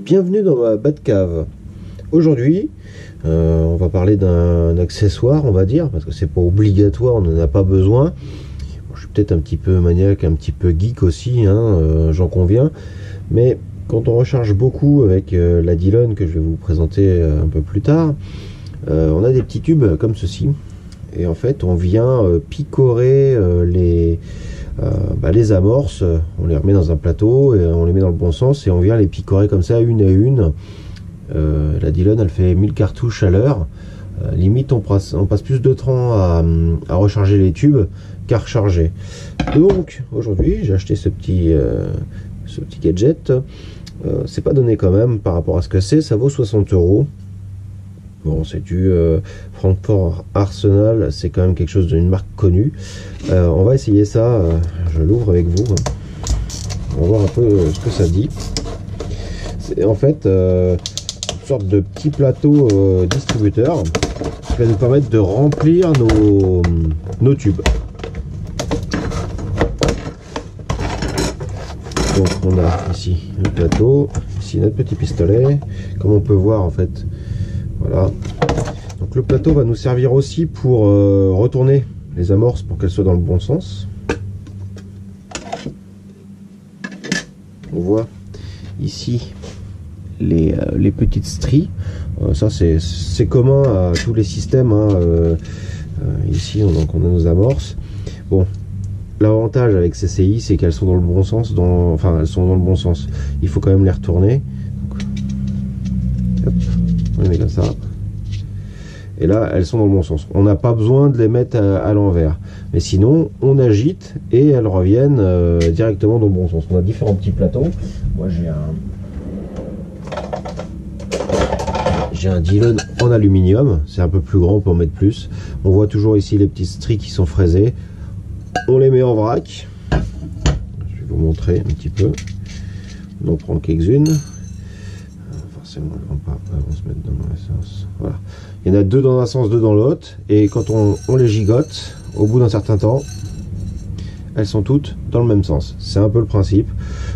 Bienvenue dans ma Batcave. Aujourd'hui, on va parler d'un accessoire, on va dire, parce que c'est pas obligatoire, on n'en a pas besoin. Bon, je suis peut-être un petit peu maniaque, un petit peu geek aussi, hein, j'en conviens. Mais quand on recharge beaucoup avec la Dillon que je vais vous présenter un peu plus tard, on a des petits tubes comme ceci. Et en fait, on vient picorer les amorces, on les remet dans un plateau et on les met dans le bon sens et on vient les picorer comme ça une à une. La Dillon elle fait 1000 cartouches à l'heure, limite on passe plus de temps à recharger les tubes qu'à recharger. Donc aujourd'hui j'ai acheté ce petit gadget. C'est pas donné quand même par rapport à ce que c'est, ça vaut 60 €. Bon, c'est du Frankford Arsenal, c'est quand même quelque chose d'une marque connue. On va essayer ça, je l'ouvre avec vous. On va voir un peu ce que ça dit. C'est en fait une sorte de petit plateau distributeur qui va nous permettre de remplir nos tubes. Donc on a ici le plateau, ici notre petit pistolet. Comme on peut voir en fait, voilà. Donc le plateau va nous servir aussi pour retourner les amorces pour qu'elles soient dans le bon sens. On voit ici les petites stries. Ça c'est commun à tous les systèmes, hein. Ici donc on a nos amorces. Bon, l'avantage avec CCI c'est qu'elles sont dans le bon sens, enfin elles sont dans le bon sens. Il faut quand même les retourner. Donc, hop, on les met comme ça. Et là, elles sont dans le bon sens. On n'a pas besoin de les mettre à l'envers. Mais sinon, on agite et elles reviennent directement dans le bon sens. On a différents petits plateaux. Moi, j'ai un Dillon en aluminium. C'est un peu plus grand pour mettre plus. On voit toujours ici les petites stries qui sont fraisées. On les met en vrac. Je vais vous montrer un petit peu. On en prend quelques-unes. Forcément, elles vont se mettre dans le mauvais sens. Voilà. Il y en a deux dans un sens, deux dans l'autre, et quand on les gigote, au bout d'un certain temps, elles sont toutes dans le même sens. C'est un peu le principe,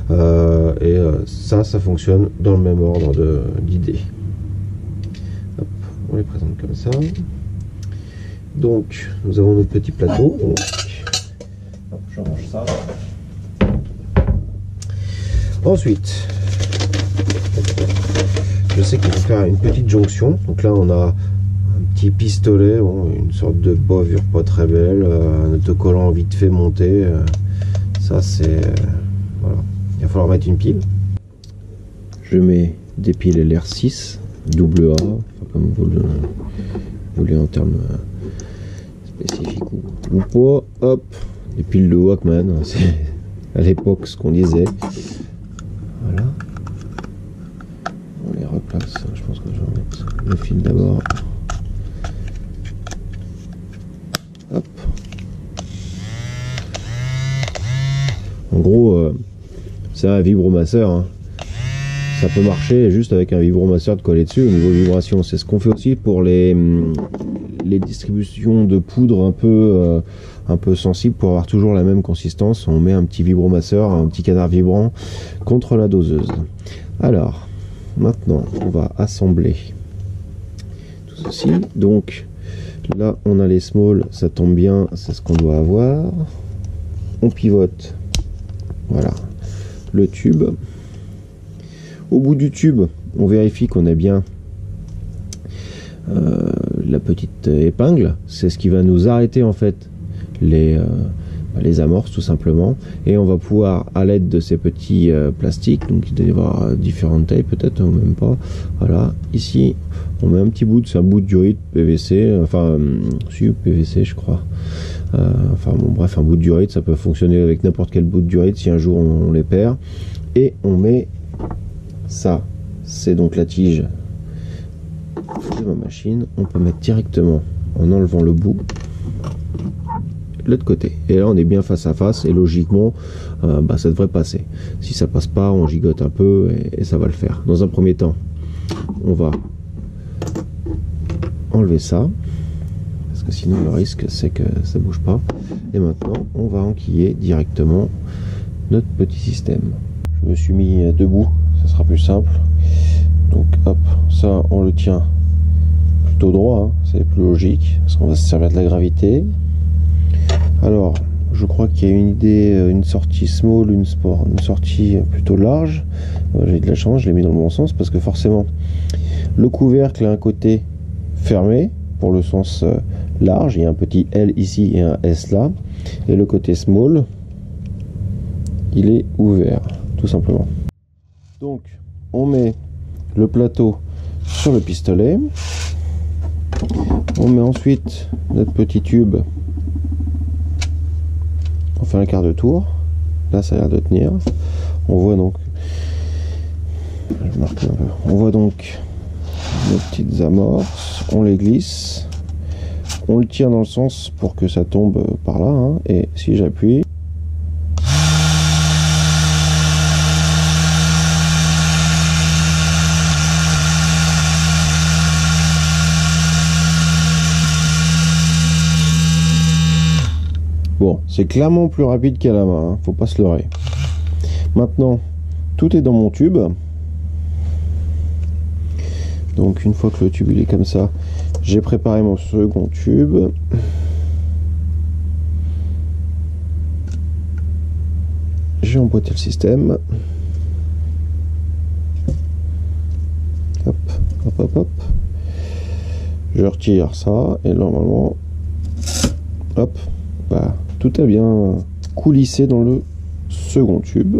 ça fonctionne dans le même ordre d'idée. On les présente comme ça. Donc, nous avons notre petit plateau. Donc, hop, je range ça. Ensuite, je sais qu'il faut faire une petite jonction. Donc là, on a petit pistolet, bon, une sorte de bavure pas très belle, un autocollant vite fait monté, ça c'est voilà, il va falloir mettre une pile. Je mets des piles LR6 AA, enfin, comme vous le voulez en termes spécifiques ou pas. Hop, des piles de Walkman, c'est à l'époque ce qu'on disait. Voilà, on les replace. Je pense que je vais mettre le fil d'abord. Hop. En gros, c'est un vibromasseur, hein. Ça peut marcher juste avec un vibromasseur de coller dessus au niveau vibration. C'est ce qu'on fait aussi pour les distributions de poudre un peu sensibles, pour avoir toujours la même consistance. On met un petit vibromasseur, un petit canard vibrant contre la doseuse. Alors, maintenant, on va assembler tout ceci. Donc, là, on a les small, ça tombe bien, c'est ce qu'on doit avoir. On pivote, voilà, le tube. Au bout du tube, on vérifie qu'on a bien la petite épingle. C'est ce qui va nous arrêter en fait les amorces tout simplement. Et on va pouvoir, à l'aide de ces petits plastiques, donc il doit y avoir différentes tailles peut-être, ou même pas. Voilà, ici on met un petit bout, c'est un bout de durite PVC, enfin si PVC je crois. Enfin bon bref, un bout de durite, ça peut fonctionner avec n'importe quel bout de durite si un jour on les perd. Et on met ça, c'est donc la tige de ma machine. On peut mettre directement en enlevant le bout de l'autre côté, et là on est bien face à face et logiquement ça devrait passer. Si ça passe pas, on gigote un peu et ça va le faire. Dans un premier temps, on va enlever ça parce que sinon le risque c'est que ça bouge pas. Et maintenant on va enquiller directement notre petit système. Je me suis mis debout, ça sera plus simple. Donc hop, ça on le tient plutôt droit, hein, c'est plus logique, parce qu'on va se servir de la gravité. Alors, je crois qu'il y a une idée, une sortie small, une sortie plutôt large. J'ai eu de la chance, je l'ai mis dans le bon sens, parce que forcément, le couvercle a un côté fermé, pour le sens large, il y a un petit L ici et un S là, et le côté small, il est ouvert, tout simplement. Donc, on met le plateau sur le pistolet, on met ensuite notre petit tube, on fait un quart de tour, là ça a l'air de tenir, on voit donc, je marque un peu, on voit donc nos petites amorces, on les glisse, on le tient dans le sens pour que ça tombe par là, hein, et si j'appuie, bon, c'est clairement plus rapide qu'à la main, hein, faut pas se leurrer. Maintenant, tout est dans mon tube. Donc une fois que le tube il est comme ça, j'ai préparé mon second tube. J'ai emboîté le système. Hop, hop, hop, hop. Je retire ça et normalement, hop, bah, tout a bien coulissé dans le second tube.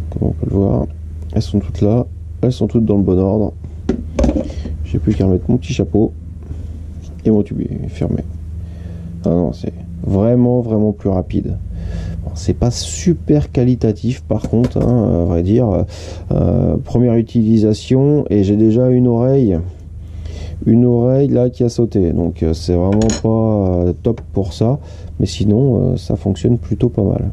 Comme on peut le voir, elles sont toutes là, elles sont toutes dans le bon ordre. J'ai plus qu'à remettre mon petit chapeau et mon tube est fermé. Ah non, c'est vraiment plus rapide. Bon, c'est pas super qualitatif par contre, hein, à vrai dire. Première utilisation et j'ai déjà une oreille là qui a sauté, donc c'est vraiment pas top pour ça, mais sinon ça fonctionne plutôt pas mal.